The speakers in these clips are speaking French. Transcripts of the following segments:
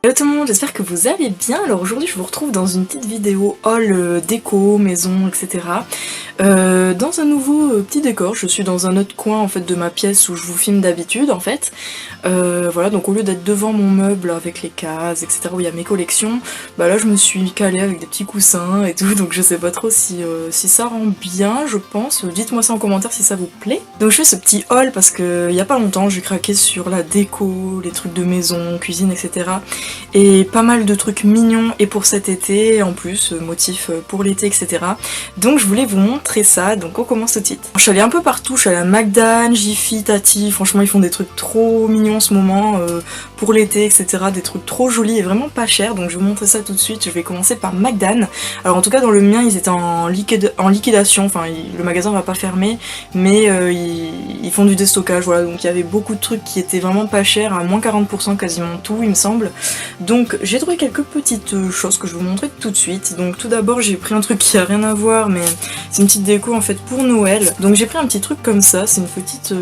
Hello tout le monde, j'espère que vous allez bien. Alors aujourd'hui je vous retrouve dans une petite vidéo haul déco, maison, etc. Dans un nouveau petit décor. Je suis dans un autre coin en fait de ma pièce où je vous filme d'habitude en fait. Voilà, donc au lieu d'être devant mon meuble avec les cases, etc. où il y a mes collections, bah là je me suis calée avec des petits coussins et tout, donc je sais pas trop si ça rend bien, je pense. Dites-moi ça en commentaire si ça vous plaît. Donc je fais ce petit haul parce que il y a pas longtemps j'ai craqué sur la déco, les trucs de maison, cuisine, etc. Et pas mal de trucs mignons et pour cet été, en plus, motif pour l'été, etc. Donc je voulais vous montrer ça, donc on commence tout de suite. Je suis allée un peu partout, je suis allée à Magdan, Jiffy, Tati, franchement ils font des trucs trop mignons en ce moment, pour l'été, etc. Des trucs trop jolis et vraiment pas chers, donc je vais vous montrer ça tout de suite. Je vais commencer par Magdan. Alors en tout cas dans le mien ils étaient en liquidation, enfin le magasin va pas fermer, mais ils font du déstockage, voilà, donc il y avait beaucoup de trucs qui étaient vraiment pas chers, à moins 40% quasiment tout il me semble. Donc j'ai trouvé quelques petites choses que je vais vous montrer tout de suite. Donc tout d'abord j'ai pris un truc qui a rien à voir, mais c'est une petite déco en fait pour Noël. Donc j'ai pris un petit truc comme ça, c'est une petite...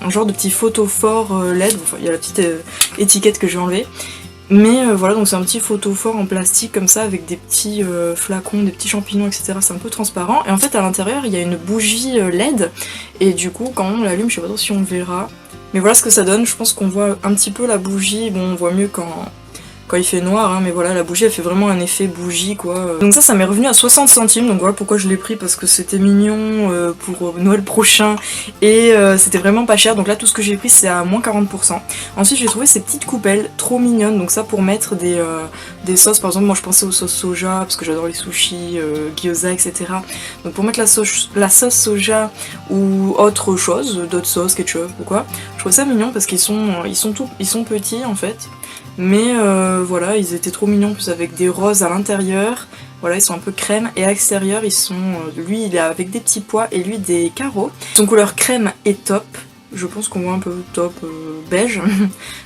un genre de petit photophore LED, enfin il y a la petite étiquette que j'ai enlevée. Mais voilà, donc c'est un petit photophore en plastique comme ça avec des petits flacons, des petits champignons, etc. C'est un peu transparent. Et en fait à l'intérieur il y a une bougie LED. Et du coup quand on l'allume, je sais pas trop si on le verra. Mais voilà ce que ça donne, je pense qu'on voit un petit peu la bougie, bon on voit mieux quand il fait noir, hein, mais voilà, la bougie elle fait vraiment un effet bougie quoi. Donc ça m'est revenu à 60 centimes, donc voilà pourquoi je l'ai pris, parce que c'était mignon pour Noël prochain, et c'était vraiment pas cher, donc là tout ce que j'ai pris c'est à moins 40%. Ensuite j'ai trouvé ces petites coupelles trop mignonnes, donc ça pour mettre des sauces, par exemple moi je pensais aux sauces soja, parce que j'adore les sushis, gyoza, etc. Donc pour mettre la sauce soja ou autre chose, d'autres sauces, ketchup ou quoi, je trouve ça mignon parce qu'ils sont petits en fait. Mais voilà, ils étaient trop mignons, plus avec des roses à l'intérieur. Voilà, ils sont un peu crème, et à l'extérieur ils sont... lui il est avec des petits pois et lui des carreaux. Son couleur crème est top. Je pense qu'on voit un peu top beige.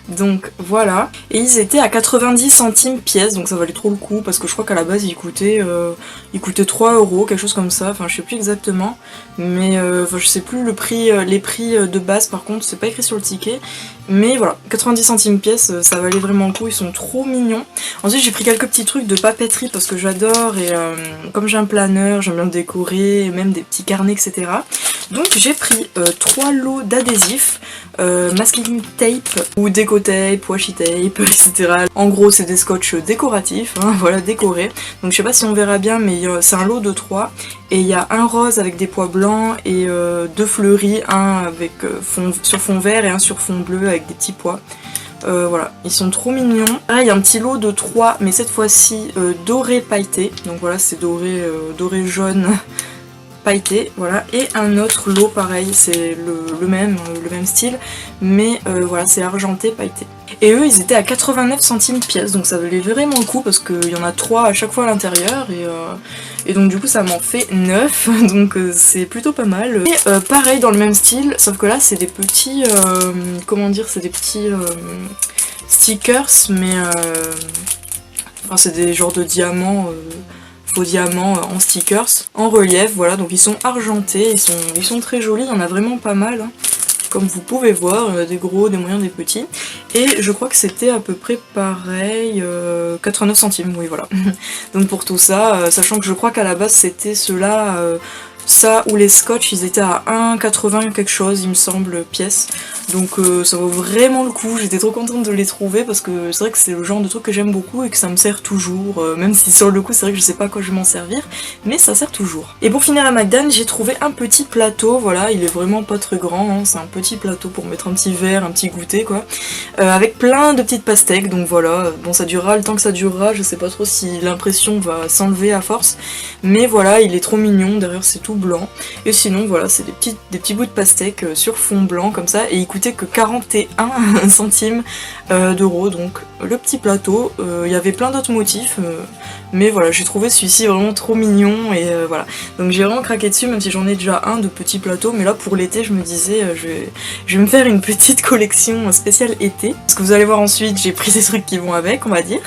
Donc voilà. Et ils étaient à 90 centimes pièce, donc ça valait trop le coup, parce que je crois qu'à la base ils coûtaient 3 €, quelque chose comme ça, enfin je sais plus exactement. Mais je sais plus le prix, les prix de base par contre, c'est pas écrit sur le ticket. Mais voilà, 90 centimes pièce, ça valait vraiment le coup, ils sont trop mignons. Ensuite j'ai pris quelques petits trucs de papeterie parce que j'adore, et comme j'ai un planeur, j'aime bien le décorer, et même des petits carnets, etc. Donc j'ai pris 3 lots d'adhésifs, masking tape ou déco tape, washi tape, etc. En gros c'est des scotch décoratifs, hein, voilà, décorés. Donc je sais pas si on verra bien, mais c'est un lot de 3. Et il y a un rose avec des pois blancs et 2 fleuris, un avec sur fond vert et un sur fond bleu avec des petits pois. Voilà, ils sont trop mignons. Pareil, il y a un petit lot de 3, mais cette fois-ci doré pailleté. Donc voilà, c'est doré jaune pailleté, voilà. Et un autre lot pareil, c'est le même style, mais voilà, c'est argenté pailleté. Et eux ils étaient à 89 centimes pièce, donc ça valait vraiment le coup parce qu'il y en a 3 à chaque fois à l'intérieur, et donc du coup ça m'en fait 9, donc c'est plutôt pas mal. Et pareil dans le même style, sauf que là c'est des petits, comment dire, c'est des petits stickers, mais enfin c'est des genres de diamants, faux diamants en stickers, en relief, voilà, donc ils sont argentés, ils sont très jolis, il y en a vraiment pas mal, hein. Comme vous pouvez voir, des gros, des moyens, des petits. Et je crois que c'était à peu près pareil, 89 centimes, oui voilà. Donc pour tout ça, sachant que je crois qu'à la base c'était ceux-là, ça ou les scotch, ils étaient à 1,80 quelque chose, il me semble, pièce. Donc ça vaut vraiment le coup, j'étais trop contente de les trouver parce que c'est vrai que c'est le genre de truc que j'aime beaucoup et que ça me sert toujours, même si sur le coup c'est vrai que je sais pas à quoi je vais m'en servir, mais ça sert toujours. Et pour finir à Magdan, j'ai trouvé un petit plateau, voilà, il est vraiment pas très grand, hein, c'est un petit plateau pour mettre un petit verre, un petit goûter quoi, avec plein de petites pastèques, donc voilà, bon ça durera le temps que ça durera, je sais pas trop si l'impression va s'enlever à force, mais voilà, il est trop mignon, derrière c'est tout blanc, et sinon voilà, c'est des petits bouts de pastèque sur fond blanc comme ça, et il coûtait que 41 centimes d'euros, donc le petit plateau, il y avait plein d'autres motifs, mais voilà, j'ai trouvé celui-ci vraiment trop mignon, et voilà, donc j'ai vraiment craqué dessus, même si j'en ai déjà un de petit plateau, mais là pour l'été je me disais, je vais me faire une petite collection spéciale été, parce que vous allez voir ensuite, j'ai pris des trucs qui vont avec, on va dire.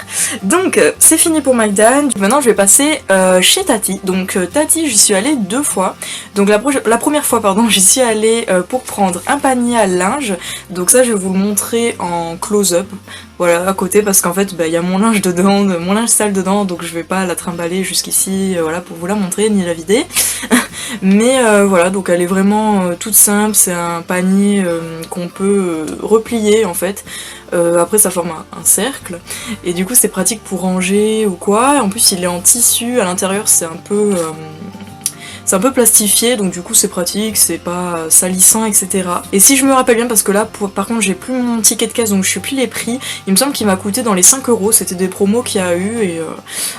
Donc c'est fini pour Magdan, maintenant je vais passer chez Tati. Donc Tati, j'y suis allée 2 fois, donc la première fois pardon, j'y suis allée pour prendre un panier à linge, linge. Donc ça je vais vous le montrer en close-up, voilà, à côté, parce qu'en fait il y a mon linge dedans, mon linge sale dedans, donc je vais pas la trimballer jusqu'ici, voilà, pour vous la montrer, ni la vider. Mais voilà, donc elle est vraiment toute simple, c'est un panier qu'on peut replier en fait. Après ça forme un cercle, et du coup c'est pratique pour ranger ou quoi. En plus il est en tissu, à l'intérieur c'est un peu plastifié, donc du coup c'est pratique, c'est pas salissant, etc. Et si je me rappelle bien, parce que là par contre j'ai plus mon ticket de caisse, donc je sais plus les prix, il me semble qu'il m'a coûté dans les 5 euros, c'était des promos qu'il y a eu, et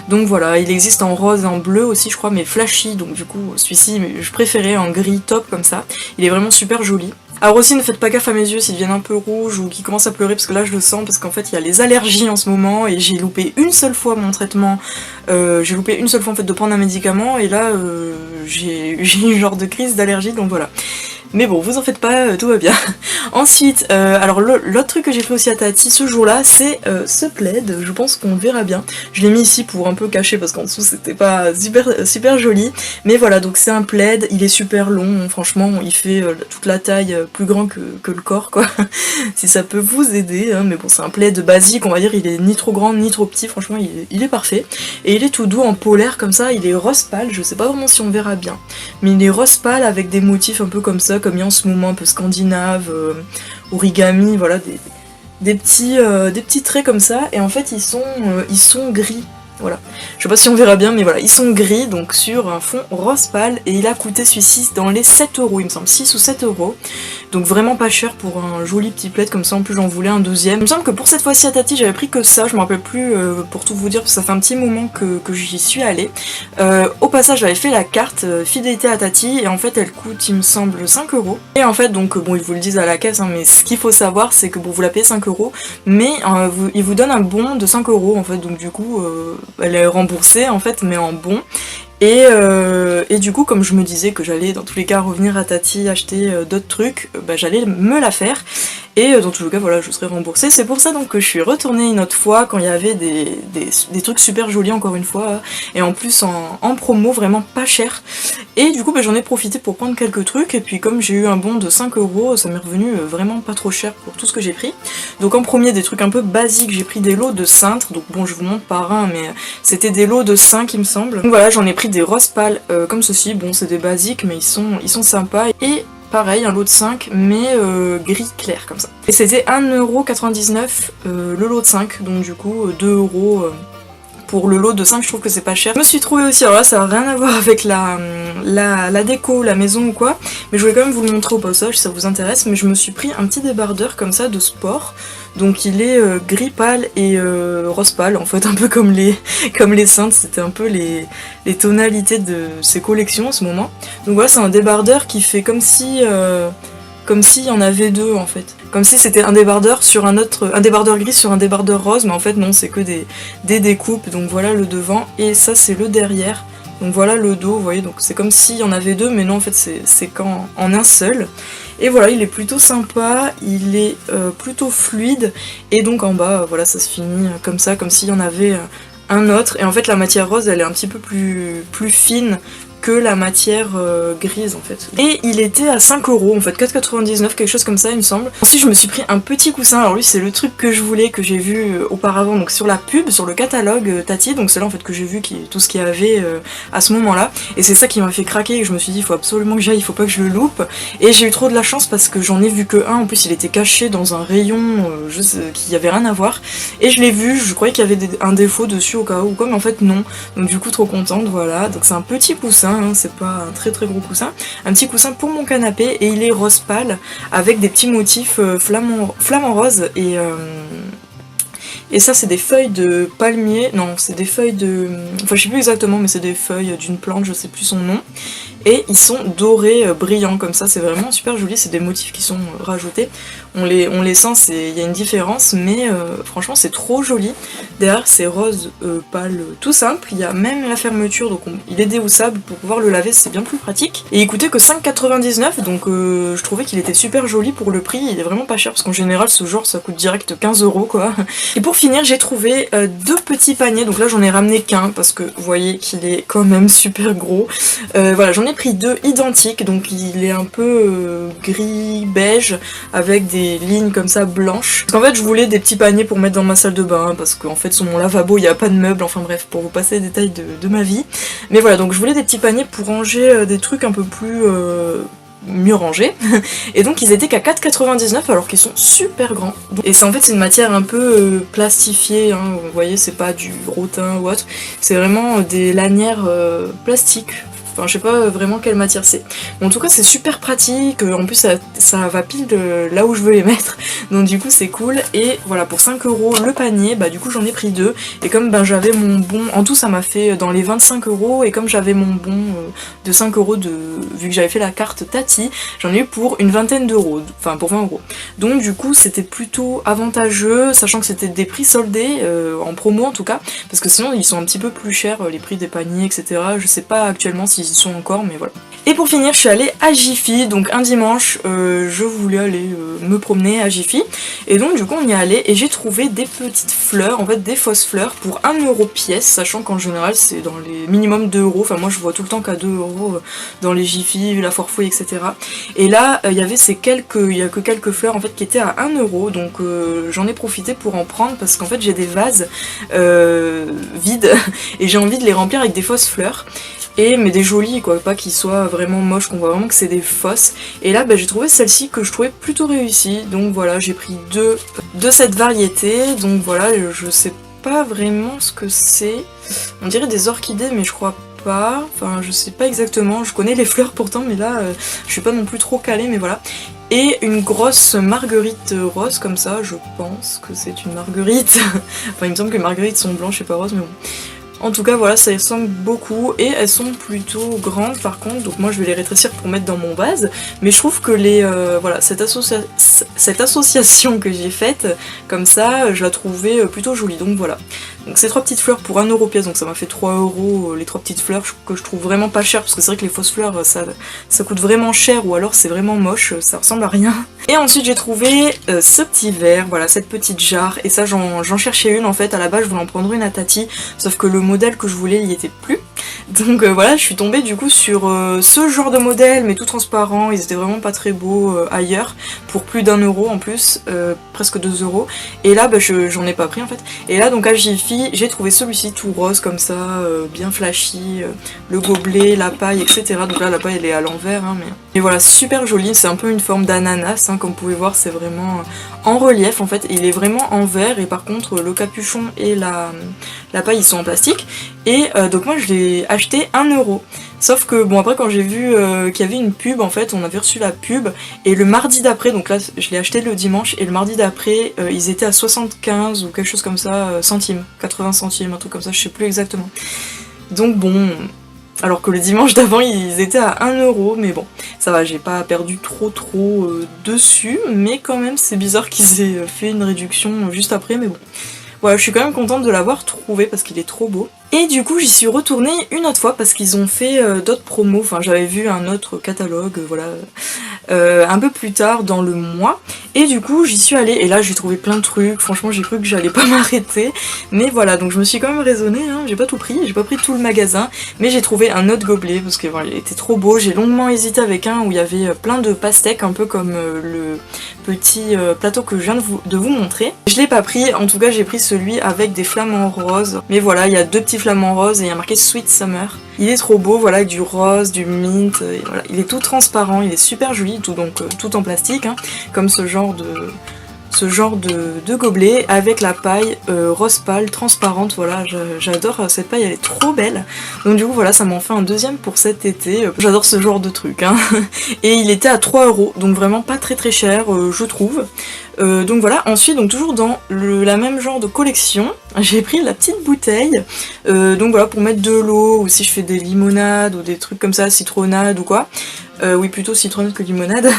donc voilà, il existe en rose et en bleu aussi je crois, mais flashy, donc du coup celui-ci je préférais en gris top comme ça, il est vraiment super joli. Alors aussi ne faites pas gaffe à mes yeux s'ils deviennent un peu rouges ou qu'ils commencent à pleurer, parce que là je le sens, parce qu'en fait il y a les allergies en ce moment et j'ai loupé une seule fois mon traitement, j'ai loupé une seule fois en fait de prendre un médicament, et là j'ai eu une genre de crise d'allergie, donc voilà. Mais bon, vous en faites pas, tout va bien. Ensuite, alors l'autre truc que j'ai pris aussi à Tati ce jour-là, c'est ce plaid, je pense qu'on verra bien. Je l'ai mis ici pour un peu cacher parce qu'en dessous c'était pas super joli. Mais voilà, donc c'est un plaid, il est super long, franchement, il fait toute la taille plus grand que le corps, quoi. Si ça peut vous aider, hein. Mais bon, c'est un plaid basique, on va dire, il est ni trop grand ni trop petit, franchement il est parfait. Et il est tout doux en polaire comme ça, il est rose pâle, je sais pas vraiment si on verra bien. Mais il est rose pâle avec des motifs un peu comme ça, comme il y a en ce moment, un peu scandinave, origami, voilà, des petits traits comme ça, et en fait ils sont gris. Voilà. Je sais pas si on verra bien, mais voilà, ils sont gris, donc sur un fond rose pâle, et il a coûté celui-ci dans les 7 euros, il me semble, 6 ou 7 euros. Donc vraiment pas cher pour un joli petit plaid comme ça, en plus j'en voulais un deuxième. Il me semble que pour cette fois-ci à Tati, j'avais pris que ça, je me rappelle plus pour tout vous dire, parce que ça fait un petit moment que j'y suis allée. Au passage, j'avais fait la carte fidélité à Tati, et en fait elle coûte, il me semble, 5 euros. Et en fait, donc bon, ils vous le disent à la caisse, hein, mais ce qu'il faut savoir, c'est que bon, vous la payez 5 euros, mais ils vous donnent un bon de 5 euros en fait, donc du coup, elle est remboursée en fait, mais en bon. Et du coup, comme je me disais que j'allais dans tous les cas revenir à Tati acheter d'autres trucs, bah, j'allais me la faire. Et dans tous les cas, voilà, je serai remboursée. C'est pour ça donc que je suis retournée une autre fois quand il y avait des trucs super jolis, encore une fois, et en plus en promo, vraiment pas cher. Et du coup, bah, j'en ai profité pour prendre quelques trucs, et puis comme j'ai eu un bon de 5 euros, ça m'est revenu vraiment pas trop cher pour tout ce que j'ai pris. Donc en premier, des trucs un peu basiques, j'ai pris des lots de cintres, donc bon, je vous montre par un, mais c'était des lots de 5 il me semble. Donc voilà, j'en ai pris des roses pâles comme ceci, bon c'est des basiques, mais ils sont sympas, et pareil, un lot de 5, mais gris clair comme ça. Et c'était 1,99€ le lot de 5, donc du coup 2 euros pour le lot de 5, je trouve que c'est pas cher. Je me suis trouvée aussi, alors là ça n'a rien à voir avec la déco, la maison ou quoi, mais je voulais quand même vous le montrer au passage si ça vous intéresse, mais je me suis pris un petit débardeur comme ça de sport. Donc il est gris pâle et rose pâle, en fait, un peu comme les cintres, c'était un peu les tonalités de ces collections en ce moment. Donc voilà, c'est un débardeur qui fait comme s'il y en avait deux en fait. Comme si c'était un débardeur gris sur un débardeur rose, mais en fait non, c'est que des découpes. Donc voilà le devant, et ça c'est le derrière. Donc voilà le dos, vous voyez, donc c'est comme s'il y en avait deux, mais non en fait c'est qu'en un seul. Et voilà, il est plutôt sympa, il est plutôt fluide, et donc en bas, voilà, ça se finit comme ça, comme s'il y en avait un autre. Et en fait la matière rose, elle est un petit peu plus fine que la matière grise en fait. Et il était à 5 euros en fait, 4,99€, quelque chose comme ça il me semble. Ensuite je me suis pris un petit coussin, alors lui c'est le truc que je voulais, que j'ai vu auparavant donc sur la pub, sur le catalogue Tati, donc c'est là en fait que j'ai vu tout ce qu'il y avait à ce moment là, et c'est ça qui m'a fait craquer, et je me suis dit il faut absolument que j'aille, il faut pas que je le loupe, et j'ai eu trop de la chance parce que j'en ai vu que un, en plus il était caché dans un rayon qui y avait rien à voir, et je l'ai vu, je croyais qu'il y avait un défaut dessus au cas où, mais en fait non, donc du coup trop contente, voilà, donc c'est un petit coussin, hein, c'est pas un très gros coussin, un petit coussin pour mon canapé, et il est rose pâle avec des petits motifs flamant rose, et ça c'est des feuilles de palmier, non c'est des feuilles de... enfin je sais plus exactement, mais c'est des feuilles d'une plante, je sais plus son nom, et ils sont dorés, brillants comme ça, c'est vraiment super joli, c'est des motifs qui sont rajoutés, on les sent, il y a une différence, mais franchement c'est trop joli. Derrière c'est rose pâle tout simple, il y a même la fermeture, donc il est déhoussable pour pouvoir le laver, c'est bien plus pratique, et il coûtait que 5,99€, donc je trouvais qu'il était super joli pour le prix, il est vraiment pas cher, parce qu'en général ce genre ça coûte direct 15 € quoi. Et pour finir j'ai trouvé deux petits paniers, donc là j'en ai ramené qu'un, parce que vous voyez qu'il est quand même super gros, voilà, j'en ai ai pris deux identiques, donc il est un peu gris beige avec des lignes comme ça blanches. Parce qu'en fait je voulais des petits paniers pour mettre dans ma salle de bain, hein, parce qu'en fait sur mon lavabo il n'y a pas de meubles, enfin bref, pour vous passer les détails de ma vie. Mais voilà, donc je voulais des petits paniers pour ranger des trucs un peu plus mieux rangés. Et donc ils étaient qu'à 4,99 alors qu'ils sont super grands. Et c'est en fait c'est une matière un peu plastifiée, hein, vous voyez, c'est pas du rotin ou autre, c'est vraiment des lanières plastiques. Enfin, je sais pas vraiment quelle matière c'est. En tout cas, c'est super pratique. En plus, ça va pile là où je veux les mettre. Donc, du coup, c'est cool. Et voilà, pour 5 € le panier, bah, du coup, j'en ai pris deux. Et comme ben, j'avais mon bon. En tout, ça m'a fait dans les 25 €. Et comme j'avais mon bon de 5 € vu que j'avais fait la carte Tati, j'en ai eu pour une vingtaine d'euros. Enfin, pour 20 €. Donc, du coup, c'était plutôt avantageux, sachant que c'était des prix soldés, en promo en tout cas. Parce que sinon, ils sont un petit peu plus chers, les prix des paniers, etc. Je sais pas actuellement si ils y sont encore, mais voilà. Et pour finir, je suis allée à Jiffy, donc un dimanche, je voulais aller me promener à Jiffy, et donc du coup on y est allé, et j'ai trouvé des petites fleurs, en fait des fausses fleurs, pour 1 € pièce, sachant qu'en général c'est dans les minimum 2 €, enfin moi je vois tout le temps qu'à 2 € dans les Jiffy, la Forfouille, etc. Et là, il y a que quelques fleurs en fait qui étaient à 1 €, donc j'en ai profité pour en prendre, parce qu'en fait j'ai des vases vides, et j'ai envie de les remplir avec des fausses fleurs. Mais des jolies quoi, pas qu'ils soient vraiment moches, qu'on voit vraiment que c'est des fausses. Et là bah, j'ai trouvé celle-ci que je trouvais plutôt réussie, donc voilà, j'ai pris deux de cette variété, donc voilà, je sais pas vraiment ce que c'est, on dirait des orchidées mais je crois pas, enfin je sais pas exactement, je connais les fleurs pourtant mais là je suis pas non plus trop calée, mais voilà. Et une grosse marguerite rose comme ça, je pense que c'est une marguerite, enfin il me semble que les marguerites sont blanches et pas roses, mais bon. En tout cas voilà, ça ressemble beaucoup et elles sont plutôt grandes par contre, donc moi je vais les rétrécir pour mettre dans mon vase, mais je trouve que voilà, cette association que j'ai faite comme ça, je la trouvais plutôt jolie, donc voilà. Donc ces 3 petites fleurs pour 1 € pièce, donc ça m'a fait 3 € les 3 petites fleurs que je trouve vraiment pas chères, parce que c'est vrai que les fausses fleurs ça coûte vraiment cher, ou alors c'est vraiment moche, ça ressemble à rien. Et ensuite j'ai trouvé ce petit verre, voilà, cette petite jarre, et ça j'en cherchais une en fait, à la base je voulais en prendre une à Tati, sauf que le modèle que je voulais il y était plus. Donc voilà, je suis tombée du coup sur ce genre de modèle, mais tout transparent, ils étaient vraiment pas très beaux ailleurs, pour plus d'1 € en plus, presque 2 €, et là bah, j'en ai pas pris en fait. Et là donc à Jiffy, j'ai trouvé celui-ci tout rose comme ça, bien flashy, le gobelet, la paille, etc. Donc là la paille elle est à l'envers, hein, mais voilà, super joli, c'est un peu une forme d'ananas, hein, comme vous pouvez voir, c'est vraiment en relief en fait, il est vraiment en verre, et par contre le capuchon et la paille ils sont en plastique, et donc moi je l'ai acheté 1 €. Sauf que bon après quand j'ai vu qu'il y avait une pub, en fait on avait reçu la pub, et le mardi d'après, donc là je l'ai acheté le dimanche, et le mardi d'après ils étaient à 75 ou quelque chose comme ça centimes, 80 centimes, un truc comme ça, je sais plus exactement. Donc bon, alors que le dimanche d'avant ils étaient à 1 €, mais bon, ça va, j'ai pas perdu trop dessus, mais quand même c'est bizarre qu'ils aient fait une réduction juste après, mais bon. Voilà, je suis quand même contente de l'avoir trouvé parce qu'il est trop beau. Et du coup j'y suis retournée une autre fois parce qu'ils ont fait d'autres promos, enfin j'avais vu un autre catalogue, voilà, un peu plus tard dans le mois, et du coup j'y suis allée, et là j'ai trouvé plein de trucs, franchement j'ai cru que j'allais pas m'arrêter, mais voilà, donc je me suis quand même raisonnée, hein, j'ai pas tout pris, j'ai pas pris tout le magasin, mais j'ai trouvé un autre gobelet parce que voilà, il était trop beau, j'ai longuement hésité avec un où il y avait plein de pastèques, un peu comme le petit plateau que je viens de vous montrer. Je l'ai pas pris, en tout cas j'ai pris celui avec des flamants roses, mais voilà, il y a 2 petits flamants roses et il y a marqué Sweet Summer. Il est trop beau, voilà, avec du rose, du mint, et voilà, il est tout transparent, il est super joli, tout en plastique, hein, comme ce genre de gobelet, avec la paille rose pâle, transparente, voilà, j'adore cette paille, elle est trop belle. Donc du coup voilà, ça m'en fait un deuxième pour cet été, j'adore ce genre de truc, hein. Et il était à 3 €, donc vraiment pas très cher, je trouve. Donc voilà, ensuite donc toujours dans la même genre de collection, j'ai pris la petite bouteille, donc voilà, pour mettre de l'eau, ou si je fais des limonades ou des trucs comme ça, citronnade ou quoi, Oui, plutôt citronnette que limonade.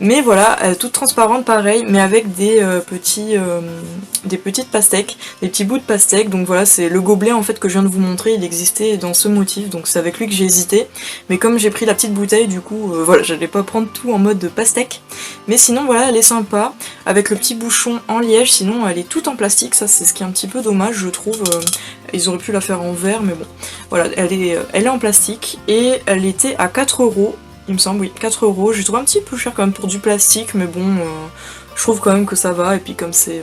Mais voilà, toute transparente pareil, mais avec des petites pastèques, des petits bouts de pastèque. Donc voilà, c'est le gobelet en fait que je viens de vous montrer, il existait dans ce motif, donc c'est avec lui que j'ai hésité. Mais comme j'ai pris la petite bouteille, du coup, voilà, j'allais pas prendre tout en mode pastèque. Mais sinon, voilà, elle est sympa, avec le petit bouchon en liège, sinon elle est toute en plastique, ça c'est ce qui est un petit peu dommage, je trouve. Ils auraient pu la faire en verre, mais bon. Voilà, elle est en plastique, et elle était à 4 €. Il me semble, oui, 4 €. J'ai trouvé un petit peu cher quand même pour du plastique, mais bon, je trouve quand même que ça va. Et puis comme c'est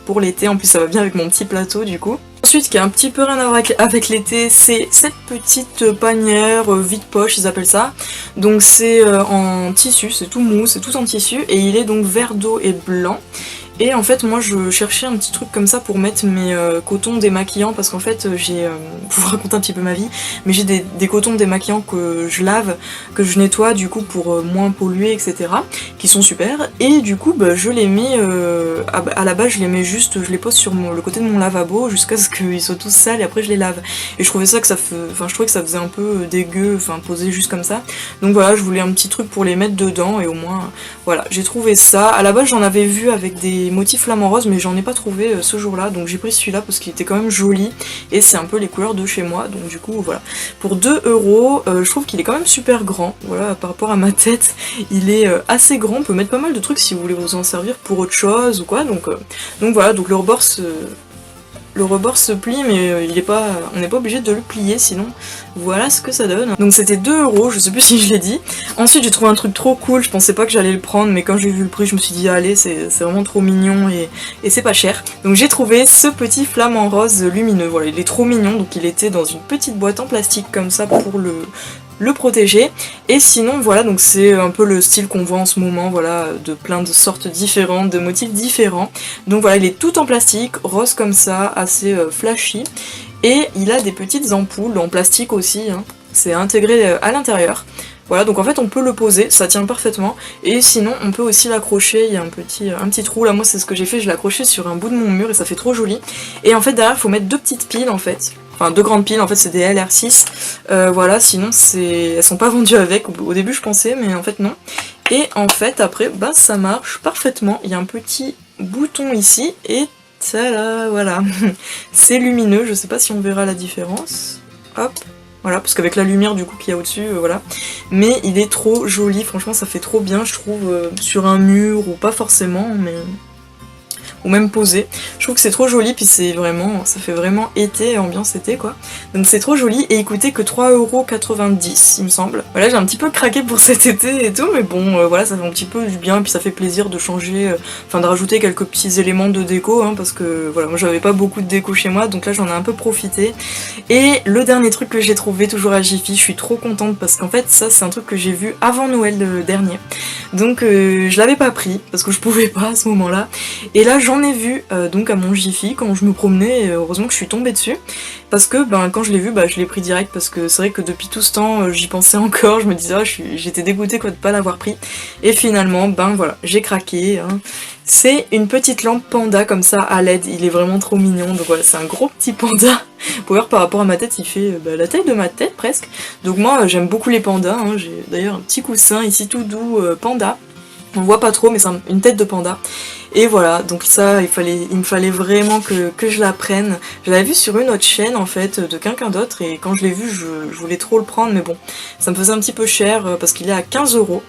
pour l'été, en plus ça va bien avec mon petit plateau du coup. Ensuite, qui a un petit peu rien à voir avec l'été, c'est cette petite panière vide-poche, ils appellent ça. Donc c'est en tissu, c'est tout mou, c'est tout en tissu, et il est donc vert d'eau et blanc. Et en fait moi je cherchais un petit truc comme ça pour mettre mes cotons démaquillants, parce qu'en fait j'ai, pour vous raconter un petit peu ma vie, mais j'ai des cotons démaquillants que je lave, que je nettoie du coup pour moins polluer, etc. qui sont super, et du coup bah, je les mets, à la base je les mets juste, je les pose sur le côté de mon lavabo jusqu'à ce qu'ils soient tous sales et après je les lave. Et je trouvais ça que je trouvais que ça faisait un peu dégueu, enfin poser juste comme ça. Donc voilà, je voulais un petit truc pour les mettre dedans, et au moins, voilà, j'ai trouvé ça. À la base j'en avais vu avec des motifs flamant rose, mais j'en ai pas trouvé ce jour-là, donc j'ai pris celui-là parce qu'il était quand même joli, et c'est un peu les couleurs de chez moi, donc du coup voilà. Pour 2 €, je trouve qu'il est quand même super grand, voilà, par rapport à ma tête, il est assez grand, on peut mettre pas mal de trucs si vous voulez vous en servir pour autre chose ou quoi, donc voilà, donc le rebord se plie, mais on n'est pas obligé de le plier, sinon voilà ce que ça donne. Donc c'était 2 €, je sais plus si je l'ai dit. Ensuite j'ai trouvé un truc trop cool, je pensais pas que j'allais le prendre, mais quand j'ai vu le prix je me suis dit allez, c'est vraiment trop mignon et c'est pas cher. Donc j'ai trouvé ce petit flamant rose lumineux, voilà, il est trop mignon, donc il était dans une petite boîte en plastique comme ça pour le protéger. Et sinon voilà, donc c'est un peu le style qu'on voit en ce moment, voilà, de plein de sortes différentes, de motifs différents. Donc voilà, il est tout en plastique, rose comme ça, assez flashy, et il a des petites ampoules en plastique aussi, hein. C'est intégré à l'intérieur. Voilà, donc en fait on peut le poser, ça tient parfaitement, et sinon on peut aussi l'accrocher, il y a un petit trou, là moi c'est ce que j'ai fait, je l'ai accroché sur un bout de mon mur et ça fait trop joli. Et en fait derrière il faut mettre 2 petites piles en fait, enfin 2 grandes piles, en fait c'est des LR6, voilà, sinon elles sont pas vendues avec, au début je pensais, mais en fait non. Et en fait après, bah ça marche parfaitement, il y a un petit bouton ici, et tada, voilà, c'est lumineux, je sais pas si on verra la différence, hop. Voilà, parce qu'avec la lumière du coup qu'il y a au-dessus, voilà. Mais il est trop joli, franchement ça fait trop bien, je trouve, sur un mur, ou pas forcément, mais... ou même posé. Je trouve que c'est trop joli, puis ça fait vraiment été, ambiance été quoi. Donc c'est trop joli, et il coûtait que 3,90 € il me semble. Voilà, j'ai un petit peu craqué pour cet été et tout, mais bon, voilà, ça fait un petit peu du bien, et puis ça fait plaisir de changer, enfin de rajouter quelques petits éléments de déco, hein, parce que voilà, moi j'avais pas beaucoup de déco chez moi, donc là j'en ai un peu profité. Et le dernier truc que j'ai trouvé, toujours à Jiffy, je suis trop contente, parce qu'en fait ça c'est un truc que j'ai vu avant Noël dernier. Donc je l'avais pas pris, parce que je pouvais pas à ce moment-là. Et là j'en ai vu donc à mon Jiffy quand je me promenais, et heureusement que je suis tombée dessus, parce que quand je l'ai vu, je l'ai pris direct, parce que c'est vrai que depuis tout ce temps j'y pensais encore, je me disais j'étais dégoûtée quoi de pas l'avoir pris, et finalement voilà, j'ai craqué, hein. C'est une petite lampe panda comme ça à LED, il est vraiment trop mignon, donc voilà, c'est un gros petit panda. Pour voir, par rapport à ma tête, il fait la taille de ma tête presque, donc moi j'aime beaucoup les pandas, hein. J'ai d'ailleurs un petit coussin ici tout doux panda. On le voit pas trop, mais c'est une tête de panda. Et voilà, donc ça, il me fallait vraiment que je la prenne. Je l'avais vu sur une autre chaîne, en fait, de quelqu'un d'autre, et quand je l'ai vu, je voulais trop le prendre, mais bon, ça me faisait un petit peu cher, parce qu'il est à 15 €.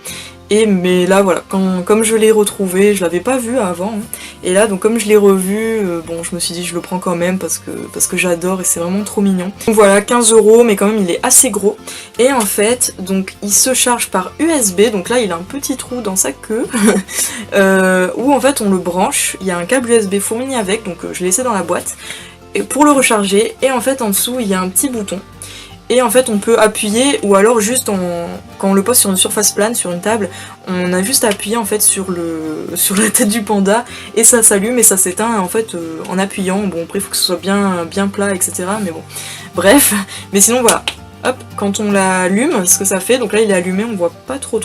Mais là voilà, comme je l'ai retrouvé, je l'avais pas vu avant, hein. Et là donc comme je l'ai revu, bon je me suis dit je le prends quand même parce que j'adore et c'est vraiment trop mignon. Donc voilà, 15 €, mais quand même il est assez gros. Et en fait, donc il se charge par USB, donc là il a un petit trou dans sa queue, où en fait on le branche, il y a un câble USB fourni avec, donc je l'ai laissé dans la boîte, et pour le recharger, et en fait en dessous il y a un petit bouton. Et en fait on peut appuyer, ou alors juste quand on le pose sur une surface plane, sur une table, on a juste à appuyer en fait sur la tête du panda, et ça s'allume et ça s'éteint en fait en appuyant. Bon après il faut que ce soit bien plat, etc. Mais bon, bref, mais sinon voilà. Hop, quand on l'allume, ce que ça fait. Donc là il est allumé, on voit pas trop.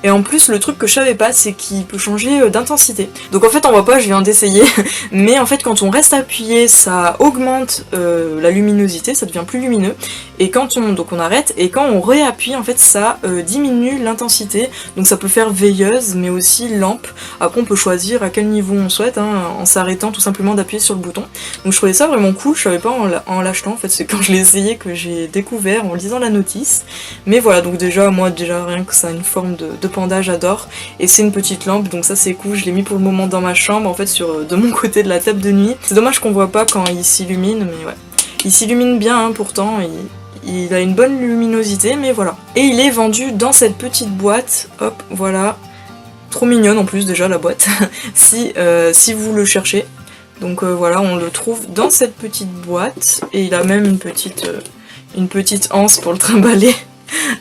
Et en plus le truc que je savais pas, c'est qu'il peut changer d'intensité. Donc en fait on voit pas, je viens d'essayer, mais en fait quand on reste appuyé, ça augmente la luminosité, ça devient plus lumineux. Et quand on arrête, et quand on réappuie, en fait ça diminue l'intensité. Donc ça peut faire veilleuse, mais aussi lampe. Après on peut choisir à quel niveau on souhaite, hein, en s'arrêtant tout simplement d'appuyer sur le bouton. Donc je trouvais ça vraiment cool, je savais pas en l'achetant, en fait c'est quand je l'ai essayé que j'ai découvert en lisant la notice. Mais voilà, donc moi rien que ça a une forme de panda, j'adore. Et c'est une petite lampe, donc ça c'est cool, je l'ai mis pour le moment dans ma chambre, en fait de mon côté de la table de nuit. C'est dommage qu'on voit pas quand il s'illumine, mais ouais. Il s'illumine bien, hein, pourtant, il a une bonne luminosité, mais voilà. Et il est vendu dans cette petite boîte, hop, voilà. Trop mignonne en plus déjà la boîte, si vous le cherchez. Donc voilà, on le trouve dans cette petite boîte, et il a même une petite anse pour le trimballer.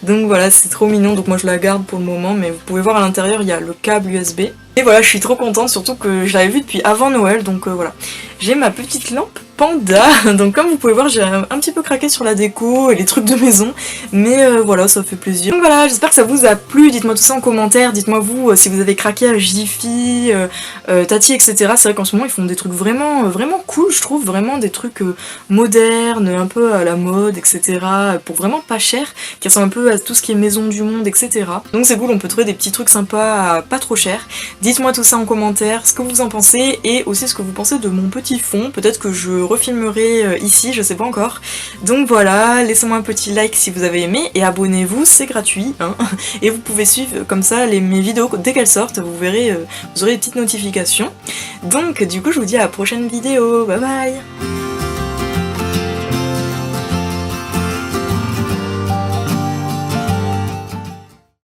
Donc voilà, c'est trop mignon, donc moi je la garde pour le moment, mais vous pouvez voir à l'intérieur, il y a le câble USB. Et voilà, je suis trop contente, surtout que je l'avais vu depuis avant Noël, donc voilà. J'ai ma petite lampe panda, donc comme vous pouvez voir, j'ai un petit peu craqué sur la déco et les trucs de maison, mais voilà, ça fait plaisir. Donc voilà, j'espère que ça vous a plu, dites-moi tout ça en commentaire, dites-moi vous si vous avez craqué à Jiffy, Tati, etc. C'est vrai qu'en ce moment ils font des trucs vraiment cool, je trouve, vraiment des trucs modernes, un peu à la mode, etc. pour vraiment pas cher, qui ressemblent un peu à tout ce qui est maison du monde, etc. Donc c'est cool, on peut trouver des petits trucs sympas à pas trop cher. Dites-moi tout ça en commentaire, ce que vous en pensez, et aussi ce que vous pensez de mon petit fond, peut-être que je refilmerai ici, je sais pas encore. Donc voilà, laissez-moi un petit like si vous avez aimé, et abonnez-vous, c'est gratuit, hein. Et vous pouvez suivre comme ça mes vidéos dès qu'elles sortent, vous verrez, vous aurez des petites notifications. Donc du coup je vous dis à la prochaine vidéo, bye bye.